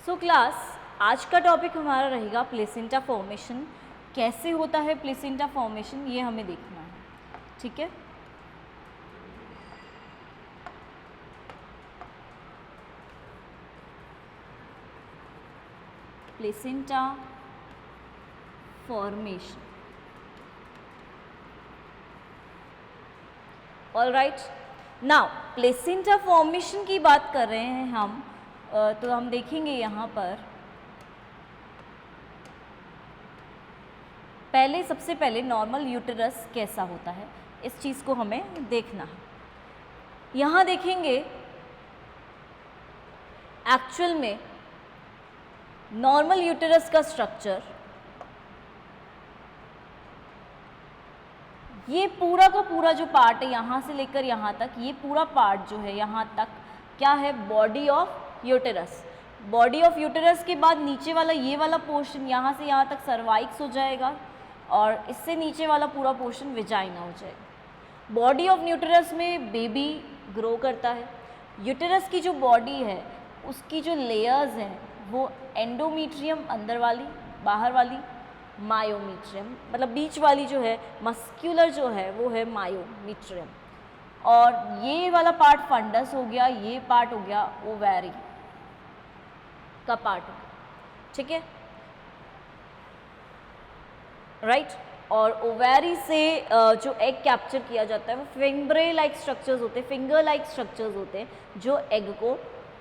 So class, आज का topic हमारा रहेगा प्लेसेंटा फॉर्मेशन। कैसे होता है प्लेसेंटा फॉर्मेशन, ये हमें देखना है। ठीक है, placenta formation. Alright, now placenta formation की बात कर रहे हैं हम, तो हम देखेंगे यहाँ पर सबसे पहले नॉर्मल यूटेरस कैसा होता है, इस चीज़ को हमें देखना है। यहाँ देखेंगे एक्चुअल में नॉर्मल यूटेरस का स्ट्रक्चर, ये पूरा का पूरा जो पार्ट है यहाँ से लेकर यहाँ तक, ये पूरा पार्ट जो है यहाँ तक क्या है, body of uterus. Body of uterus के बाद नीचे वाला ये वाला पोर्शन यहाँ से यहाँ तक सर्वाइक्स हो जाएगा और इससे नीचे वाला पूरा पोर्शन विजाइना हो जाएगा। बॉडी ऑफ यूटेरस में बेबी ग्रो करता है। यूटेरस की जो बॉडी है उसकी जो लेयर्स हैं वो एंडोमीट्रियम अंदर वाली, बाहर वाली मायोमीट्रियम, मतलब बीच वाली जो है मस्क्यूलर जो है वो है मायोमीट्रियम, और ये वाला पार्ट फंडस हो गया, ये पार्ट हो गया ओवैरी का पार्ट हो गया। ठीक है, राइट। और ओवैरी से जो एग कैप्चर किया जाता है वो फिंगरे लाइक स्ट्रक्चर्स होते हैं, फिंगर लाइक स्ट्रक्चर्स होते हैं जो एग को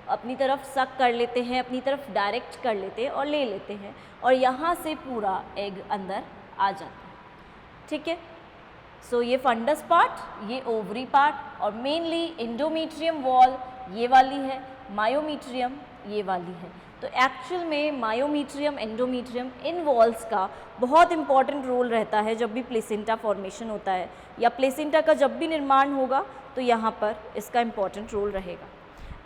अपनी तरफ सक कर लेते हैं, अपनी तरफ डायरेक्ट कर लेते हैं और ले लेते हैं, और यहाँ से पूरा एग अंदर आ जाता है। ठीक है, सो ये फंडस पार्ट, ये ओवरी पार्ट, और मेनली एंडोमीट्रियम वॉल ये वाली है, मायोमीट्रियम ये वाली है। तो एक्चुअल में मायोमीट्रियम, एंडोमीट्रियम, इन वॉल्स का बहुत इंपॉर्टेंट रोल रहता है जब भी प्लेसेंटा फॉर्मेशन होता है या प्लेसेंटा का जब भी निर्माण होगा, तो यहाँ पर इसका इंपॉर्टेंट रोल रहेगा।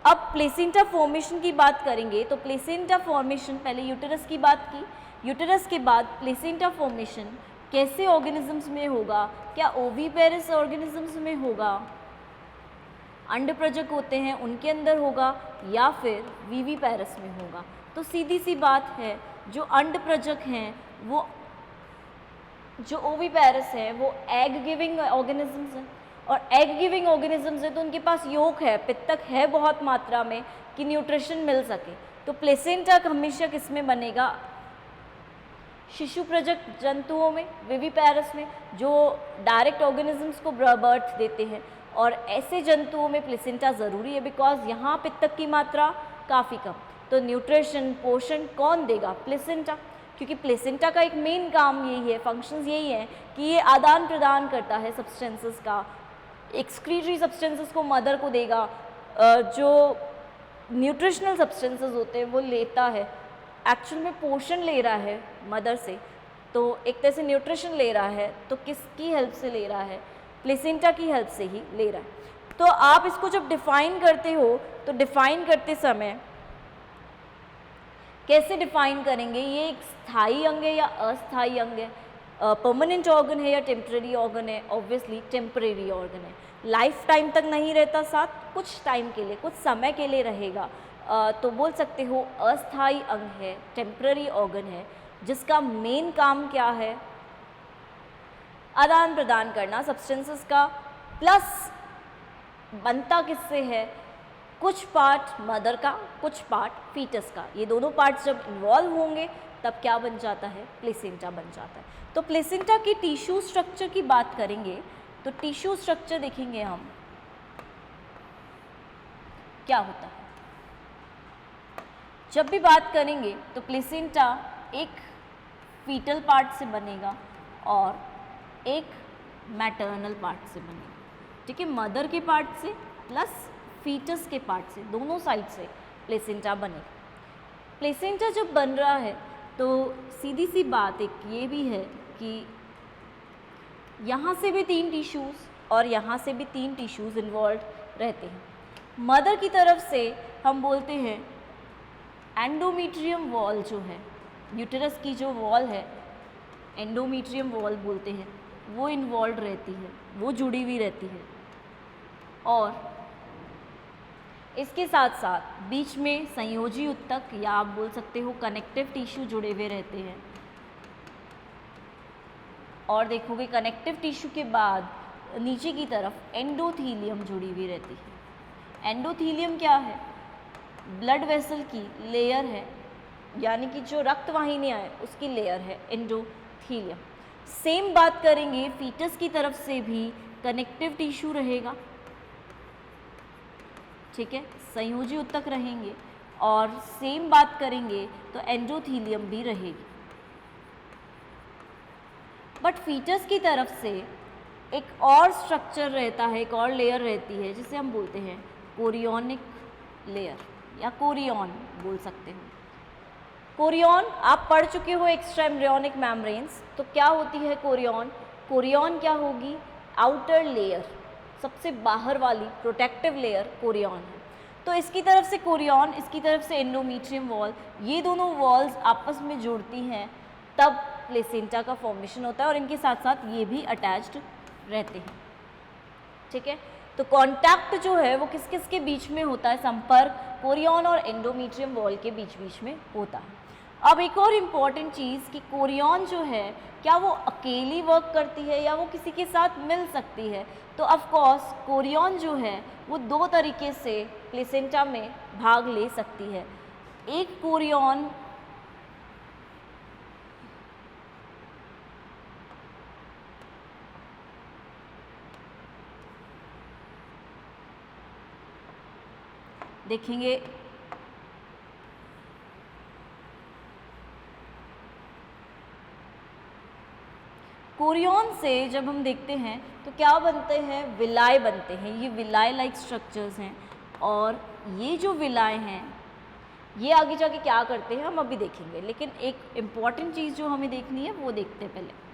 अब प्लेसेंटा फॉर्मेशन की बात करेंगे तो प्लेसेंटा फॉर्मेशन, पहले यूटेरस की बात की, यूटेरस के बाद प्लेसेंटा फॉर्मेशन कैसे ऑर्गेनिजम्स में होगा, क्या ओविपेरस ऑर्गेनिजम्स में होगा, अंडप्रजक होते हैं उनके अंदर होगा, या फिर विविपेरस में होगा। तो सीधी सी बात है, जो अंडप्रजक हैं वो, जो ओविपेरस है वो एग गिविंग ऑर्गेनिजम्स हैं, और एग गिविंग ऑर्गेनिजम्स है तो उनके पास योक है, पित्तक है बहुत मात्रा में कि न्यूट्रिशन मिल सके। तो प्लेसेंटा हमेशा किस में बनेगा, शिशु प्रजक जंतुओं में, विविपेरस में, जो डायरेक्ट ऑर्गेनिजम्स को बर्थ देते हैं, और ऐसे जंतुओं में प्लेसेंटा ज़रूरी है बिकॉज यहाँ पित्तक की मात्रा काफ़ी कम। तो न्यूट्रिशन, पोषण कौन देगा, प्लेसेंटा, क्योंकि प्लेसेंटा का एक मेन काम यही है, फंक्शंस यही है कि ये आदान प्रदान करता है सब्सटेंसेस का, एक्सक्रीटरी सब्सटेंसेस को मदर को देगा, जो न्यूट्रिशनल सब्सटेंसेस होते हैं वो लेता है, एक्चुअल में पोषण ले रहा है मदर से, तो एक तरह से न्यूट्रिशन ले रहा है, तो किसकी हेल्प से ले रहा है, प्लेसेंटा की हेल्प से ही ले रहा है। तो आप इसको जब डिफ़ाइन करते हो तो डिफ़ाइन करते समय कैसे डिफ़ाइन करेंगे, ये एक स्थायी अंग है या अस्थायी अंग है, परमानेंट ऑर्गन है या टेम्परेरी ऑर्गन है, ऑब्वियसली टेम्परेरी ऑर्गन है, लाइफ टाइम तक नहीं रहता साथ, कुछ टाइम के लिए, कुछ समय के लिए रहेगा, तो बोल सकते हो अस्थायी अंग है, टेम्परेरी ऑर्गन है, जिसका मेन काम क्या है, आदान प्रदान करना सब्सटेंसेस का, प्लस बनता किससे है, कुछ पार्ट मदर का, कुछ पार्ट फीटस का, ये दोनों पार्ट्स जब इन्वॉल्व होंगे तब क्या बन जाता है, प्लेसेंटा बन जाता है। तो प्लेसेंटा की टिश्यू स्ट्रक्चर की बात करेंगे तो टिश्यू स्ट्रक्चर देखेंगे हम क्या होता है। जब भी बात करेंगे तो प्लेसेंटा एक फीटल पार्ट से बनेगा और एक मैटरनल पार्ट से बनेगा। ठीक है, मदर के पार्ट से प्लस फीटस के पार्ट से, दोनों साइड से प्लेसेंटा बनेगा। प्लेसेंटा जब बन रहा है तो सीधी सी बात एक ये भी है कि यहाँ से भी 3 टिश्यूज़ और यहाँ से भी 3 टिश्यूज़ इन्वॉल्व रहते हैं। मदर की तरफ से हम बोलते हैं एंडोमीट्रियम वॉल जो है, यूटेरस की जो वॉल है एंडोमीट्रियम वॉल बोलते हैं, वो इन्वॉल्व रहती है, वो जुड़ी हुई रहती है। और इसके साथ साथ बीच में संयोजी ऊतक या आप बोल सकते हो कनेक्टिव टिश्यू जुड़े हुए रहते हैं। और देखोगे कनेक्टिव टिश्यू के बाद नीचे की तरफ एंडोथीलियम जुड़ी हुई रहती है। एंडोथीलियम क्या है? ब्लड वेसल की लेयर है, यानी कि जो रक्त वाहिनियाँ है उसकी लेयर है एंडोथीलियम। सेम बात करेंगे फीटस की तरफ से भी कनेक्टिव टिश्यू रहेगा, ठीक है, संयोजी ऊतक रहेंगे और सेम बात करेंगे तो एंडोथीलियम भी रहेगी। बट फीटस की तरफ से एक और स्ट्रक्चर रहता है, एक और लेयर रहती है जिसे हम बोलते हैं कोरियोनिक लेयर या कोरियन बोल सकते हो। कोरियन आप पढ़ चुके हो एक्स्ट्रा एम्ब्रियोनिक मेम्ब्रेन्स, तो क्या होती है कोरियन? कोरियन क्या होगी? आउटर लेयर, सबसे बाहर वाली प्रोटेक्टिव लेयर कोरियन है। तो इसकी तरफ से कोरियन, इसकी तरफ से एंडोमेट्रियम वॉल, ये दोनों वॉल्स आपस में जुड़ती हैं तब प्लेसेंटा का फॉर्मेशन होता है और इनके साथ साथ ये भी अटैच्ड रहते हैं, ठीक है। तो कॉन्टैक्ट जो है वो किस किस के बीच में होता है? संपर्क कोरियन और एंडोमेट्रियम वॉल के बीच बीच में होता है। अब एक और इम्पॉर्टेंट चीज़ कि कोरियन जो है क्या वो अकेली वर्क करती है या वो किसी के साथ मिल सकती है? तो ऑफ कोर्स कोरियन जो है वो दो तरीके से प्लेसेंटा में भाग ले सकती है। एक कोरियन देखेंगे कोरियन से जब हम देखते हैं तो क्या बनते हैं? विलाय बनते हैं। ये विलाय लाइक स्ट्रक्चर्स हैं और ये जो विलाय हैं ये आगे जाके क्या करते हैं हम अभी देखेंगे, लेकिन एक इम्पॉर्टेंट चीज़ जो हमें देखनी है वो देखते हैं पहले।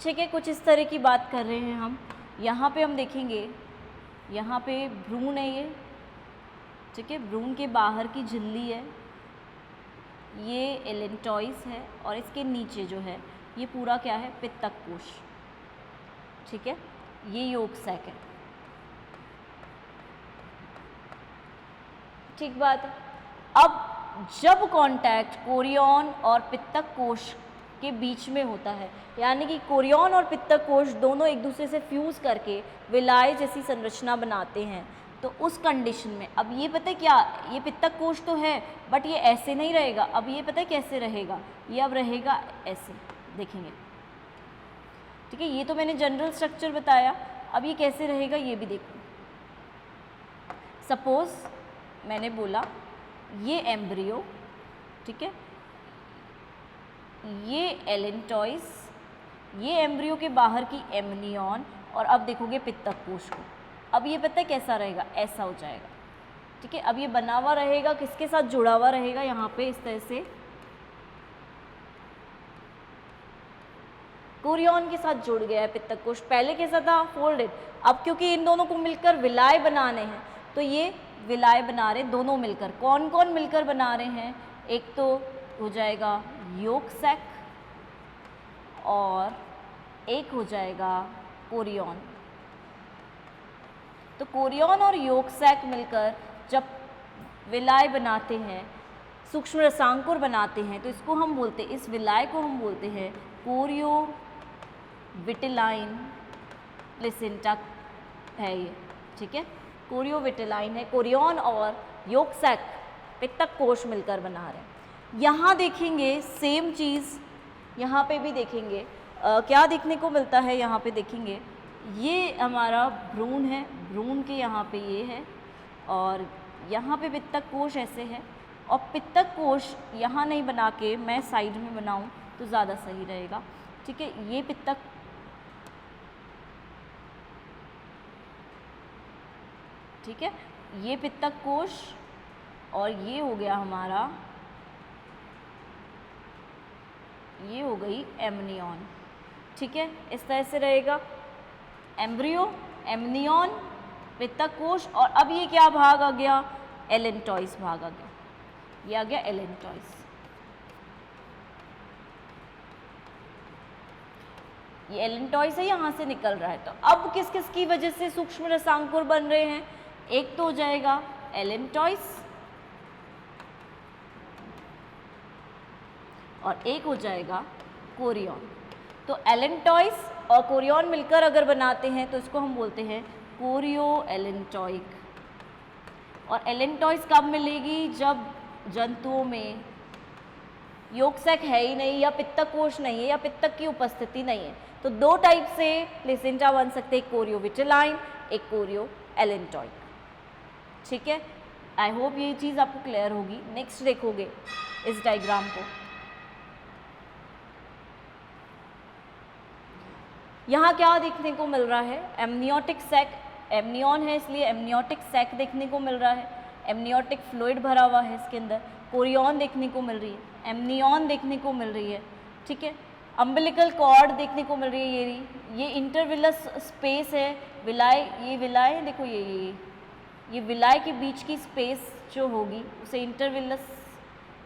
ठीक है, कुछ इस तरह की बात कर रहे हैं हम। यहाँ पे हम देखेंगे, यहाँ पे भ्रूण है ये, ठीक है, भ्रूण के बाहर की झिल्ली है, ये एलेंटॉइस है और इसके नीचे जो है ये पूरा क्या है? पित्तक कोश, ठीक है, ये योग सैक है, ठीक बात है। अब जब कांटेक्ट कोरियन और पित्तक कोश के बीच में होता है, यानी कि कोरियन और पित्तक कोश दोनों एक दूसरे से फ्यूज़ करके विलाय जैसी संरचना बनाते हैं, तो उस कंडीशन में अब ये पता है क्या, ये पित्तक कोश तो है बट ये ऐसे नहीं रहेगा। अब ये पता है कैसे रहेगा? ये अब रहेगा ऐसे, देखेंगे, ठीक है। ये तो मैंने जनरल स्ट्रक्चर बताया, अब ये कैसे रहेगा ये भी देखो। सपोज मैंने बोला ये एम्ब्रियो, ठीक है, ये एलेंटॉइस, ये एम्ब्रियो के बाहर की एमनियन, और अब देखोगे पित्तक कोश को। अब ये पता है कैसा रहेगा? ऐसा हो जाएगा, ठीक है। अब ये बना हुआ रहेगा, किसके साथ जुड़ा हुआ रहेगा? यहाँ पे इस तरह से कोरियन के साथ जुड़ गया है पित्तक कोश। पहले कैसा था? फोल्डेड। अब क्योंकि इन दोनों को मिलकर विलाय बनाने हैं तो ये विलाय बना रहे दोनों मिलकर। कौन कौन मिलकर बना रहे हैं? एक तो हो जाएगा योग सैक और एक हो जाएगा कोरियन। तो कोरियन और योग सैक मिलकर जब विलाय बनाते हैं, सूक्ष्म रसांकुर बनाते हैं, तो इसको हम बोलते हैं, इस विलाय को हम बोलते हैं कोरियो विटिलाइन प्लेसेंटा है ये, ठीक है, कोरियो विटिलाइन है। कोरियन और योग सैक पित्तक कोश मिलकर बना रहे हैं। यहाँ देखेंगे सेम चीज़, यहाँ पे भी देखेंगे क्या देखने को मिलता है? यहाँ पे देखेंगे ये हमारा भ्रूण है, भ्रूण के यहाँ पे ये है और यहाँ पे पित्तक कोश ऐसे है, और पित्तक कोश यहाँ नहीं बना के मैं साइड में बनाऊँ तो ज़्यादा सही रहेगा, ठीक है। ये पित्तक, ठीक है, ये पित्तक कोश और ये हो गया हमारा, ये हो गई एमनियन, ठीक है। इस तरह से रहेगा एम्ब्रियो, एमनियन, पित्तक कोश, और अब ये क्या भाग आ गया? एलेंटॉइस भाग आ गया, ये आ गया एलेंटॉइस। ये एलेंटॉइस है, यहाँ से निकल रहा है। तो अब किस किस की वजह से सूक्ष्म रसांकुर बन रहे हैं? एक तो हो जाएगा एलेंटॉइस और एक हो जाएगा कोरियन। तो एलेंटॉइस और कोरियन मिलकर अगर बनाते हैं तो इसको हम बोलते हैं कोरियो एलेंटॉइक। और एलेंटॉइस कब मिलेगी? जब जंतुओं में योगसैक है ही नहीं या पित्तक कोश नहीं है या पित्तक की उपस्थिति नहीं है। तो दो टाइप से प्लेसेंटा बन सकते हैं, एक कोरियोविटेलाइन, एक कोरियो एलेंटॉइक। ठीक है, आई होप ये चीज़ आपको क्लियर होगी। नेक्स्ट देखोगे इस डायग्राम को, यहाँ क्या देखने को मिल रहा है? एमनियोटिक सैक, एमनियन है इसलिए एमनियोटिक सैक देखने को मिल रहा है। एमनियोटिक फ्लूइड भरा हुआ है इसके अंदर। कोरियन देखने को मिल रही है, एमनियन देखने को मिल रही है। ठीक है, अम्बिलिकल कॉर्ड देखने को मिल रही है। ये इंटरविलस स्पेस है, विलाय, ये विलाय देखो, ये विलाय के बीच की स्पेस जो होगी उसे इंटरविलस,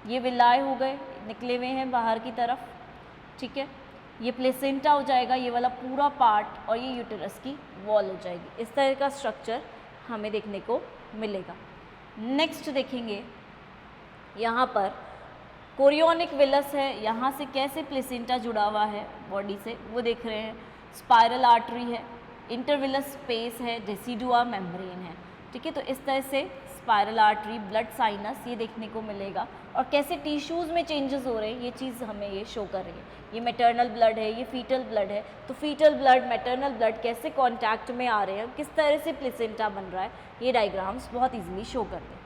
ये विलाय हो गए, निकले हुए हैं बाहर की तरफ। ठीक है, ये प्लेसेंटा हो जाएगा, ये वाला पूरा पार्ट, और ये यूटेरस की वॉल हो जाएगी। इस तरह का स्ट्रक्चर हमें देखने को मिलेगा। नेक्स्ट देखेंगे, यहाँ पर कोरियोनिक विलस है, यहाँ से कैसे प्लेसेंटा जुड़ा हुआ है बॉडी से वो देख रहे हैं। स्पाइरल आर्टरी है, इंटरविलस स्पेस है, डेसिडुआ मेम्ब्रेन है। ठीक है, तो इस तरह से स्पाइरल आर्टरी, ब्लड साइनस ये देखने को मिलेगा। और कैसे टिश्यूज़ में चेंजेस हो रहे हैं ये चीज़ हमें ये शो कर रही है। ये मैटरनल ब्लड है, ये फीटल ब्लड है, तो फीटल ब्लड मैटरनल ब्लड कैसे कांटेक्ट में आ रहे हैं, किस तरह से प्लेसेंटा बन रहा है, ये डायग्राम्स बहुत इजीली शो करते हैं।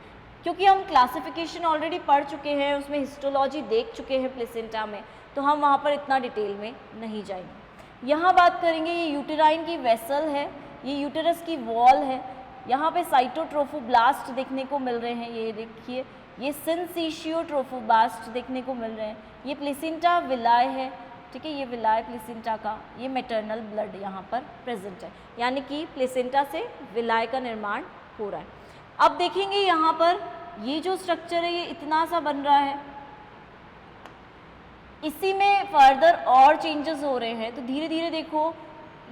क्योंकि हम क्लासिफिकेशन ऑलरेडी पढ़ चुके हैं, उसमें हिस्टोलॉजी देख चुके हैं प्लेसेंटा में, तो हम वहाँ पर इतना डिटेल में नहीं जाएंगे। यहाँ बात करेंगे, ये यूटेराइन की वेसल है, ये यूटेरस की वॉल है। यहाँ पे साइटोट्रोफोब्लास्ट देखने को मिल रहे हैं, ये देखिए, ये सिंसिशियोट्रोफोब्लास्ट देखने को मिल रहे हैं। ये प्लेसेंटा विलाय है। ठीक है, ये विलाय प्लेसेंटा का, ये मैटरनल ब्लड यहाँ पर प्रेजेंट है, यानी कि प्लेसेंटा से विलाय का निर्माण हो रहा है। अब देखेंगे यहाँ पर ये जो स्ट्रक्चर है ये इतना सा बन रहा है, इसी में फर्दर और चेंजेस हो रहे हैं। तो धीरे धीरे देखो,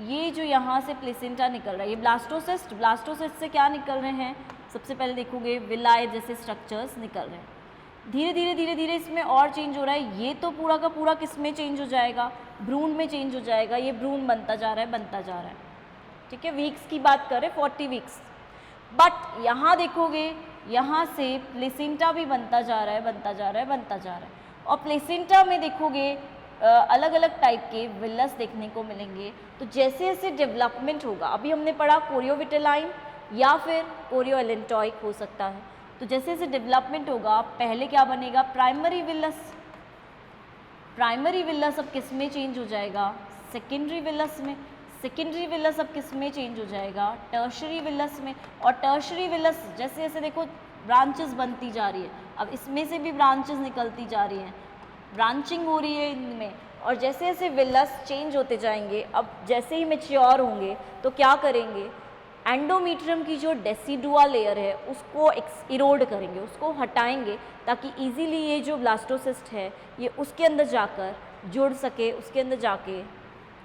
ये जो यहाँ से प्लेसेंटा निकल रहा है, ये ब्लास्टोसिस्ट, ब्लास्टोसिस्ट से क्या निकल रहे हैं? सबसे पहले देखोगे विलाय जैसे स्ट्रक्चर्स निकल रहे हैं। धीरे धीरे धीरे धीरे इसमें और चेंज हो रहा है। ये तो पूरा का पूरा किस में चेंज हो जाएगा? भ्रूण में चेंज हो जाएगा। ये भ्रूण बनता जा रहा है, बनता जा रहा है। ठीक है, वीक्स की बात करें 40 वीक्स, बट यहाँ देखोगे यहाँ से प्लेसेंटा भी बनता जा रहा है, बनता जा रहा है, बनता जा रहा है। और प्लेसेंटा में देखोगे अलग अलग टाइप के विलस देखने को मिलेंगे। तो जैसे जैसे डेवलपमेंट होगा, अभी हमने पढ़ा कोरियोविटेलाइन या फिर कोरियो एलेंटॉइक हो सकता है। तो जैसे जैसे डेवलपमेंट होगा, पहले क्या बनेगा? Primary villous. प्राइमरी विलस अब किस में चेंज हो जाएगा? सेकेंडरी विलस में। सेकेंडरी विलस अब किस में चेंज हो जाएगा? टर्शरी विलस में। और टर्शरी विलस जैसे जैसे देखो ब्रांचेस बनती जा रही है, अब इसमें से भी ब्रांचेस निकलती जा रही हैं, ब्रांचिंग हो रही है इनमें। और जैसे जैसे विलस चेंज होते जाएंगे, अब जैसे ही मैच्योर होंगे तो क्या करेंगे? एंडोमीट्रियम की जो डेसिडुआ लेयर है उसको इरोड करेंगे, उसको हटाएंगे, ताकि इजीली ये जो ब्लास्टोसिस्ट है ये उसके अंदर जाकर जुड़ सके, उसके अंदर जाके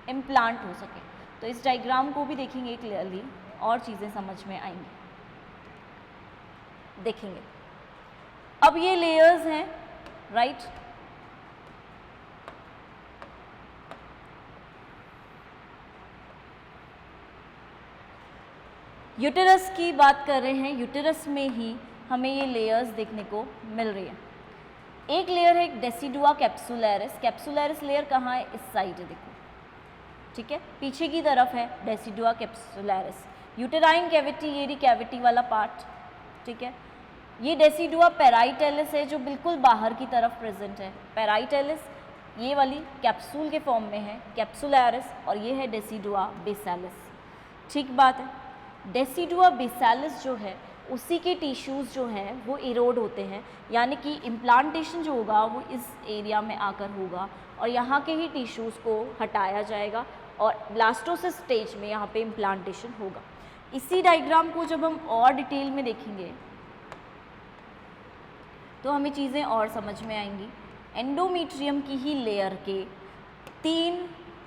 इम्प्लांट हो सके। तो इस डायग्राम को भी देखेंगे क्लियरली और चीज़ें समझ में आएंगी। देखेंगे अब ये लेयर्स हैं, राइट। यूटेरस की बात कर रहे हैं, यूटेरस में ही हमें ये लेयर्स देखने को मिल रही है। एक लेयर है डेसिडुआ कैप्सुलैरिस। कैप्सुलैरिस लेयर कहाँ है? इस साइड है, देखो। ठीक है, पीछे की तरफ है डेसिडुआ कैप्सुलैरिस। यूटेराइन कैविटी, ये रही कैविटी वाला पार्ट। ठीक है, ये डेसिडुआ पेराइटेलिस है जो बिल्कुल बाहर की तरफ प्रेजेंट है। पेराइटेलिस ये वाली कैप्सूल के फॉर्म में है, कैप्सुलैरिस, और ये है डेसिडुआ बेसालिस। ठीक बात है। डेसिडुआ बेसालिस जो है उसी के टिश्यूज़ जो हैं वो इरोड होते हैं, यानी कि इम्प्लांटेशन जो होगा वो इस एरिया में आकर होगा और यहाँ के ही टिश्यूज़ को हटाया जाएगा और ब्लास्टोसिस स्टेज में यहाँ पे इम्प्लांटेशन होगा। इसी डायग्राम को जब हम और डिटेल में देखेंगे तो हमें चीज़ें और समझ में आएंगी। एंडोमीट्रियम की ही लेयर के 3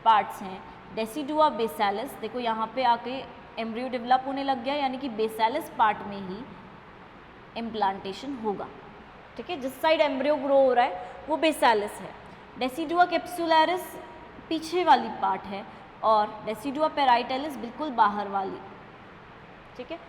पार्ट्स हैं। डेसिडुआ बेसालिस, देखो यहाँ पे आके एम्ब्रियो डेवलप होने लग गया, यानी कि बेसालिस पार्ट में ही इम्प्लांटेशन होगा, ठीक है। जिस साइड एम्ब्रियो ग्रो हो रहा है वो बेसालिस है। डेसिडुआ कैप्सुलैरिस पीछे वाली पार्ट है और डेसिडुआ पेराइटलिस बिल्कुल बाहर वाली, ठीक है।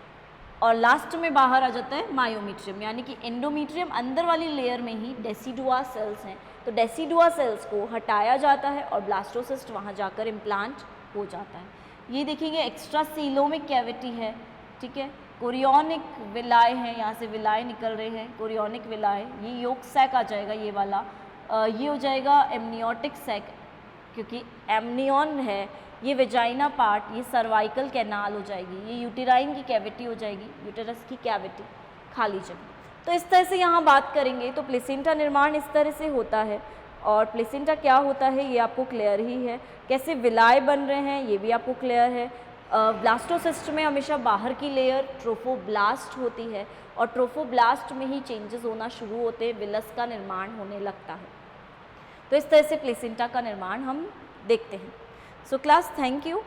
और लास्ट में बाहर आ जाता है मायोमीट्रियम, यानी कि एंडोमीट्रियम अंदर वाली लेयर में ही डेसिडुआ सेल्स हैं। तो डेसिडुआ सेल्स को हटाया जाता है और ब्लास्टोसिस्ट वहाँ जाकर इम्प्लांट हो जाता है। ये देखेंगे एक्स्ट्रा सीलोमिक कैविटी है, ठीक है। कोरियोनिक विलाय है, यहाँ से विलाय निकल रहे हैं, कोरियोनिक विलाय, ये योक सैक आ जाएगा ये वाला। ये हो जाएगा एमनियोटिक सैक, क्योंकि एमनियन है ये वेजाइना पार्ट, ये सर्वाइकल कैनाल हो जाएगी, ये यूटेराइन की कैविटी हो जाएगी, यूटेरस की कैविटी, खाली जगह। तो इस तरह से यहाँ बात करेंगे तो प्लेसेंटा निर्माण इस तरह से होता है। और प्लेसेंटा क्या होता है ये आपको क्लियर ही है, कैसे विलाय बन रहे हैं ये भी आपको क्लियर है। ब्लास्टोसिस्ट में हमेशा बाहर की लेयर ट्रोफोब्लास्ट होती है और ट्रोफोब्लास्ट में ही चेंजेस होना शुरू होते हैं, विलस का निर्माण होने लगता है। तो इस तरह से प्लेसेंटा का निर्माण हम देखते हैं। So class, thank you.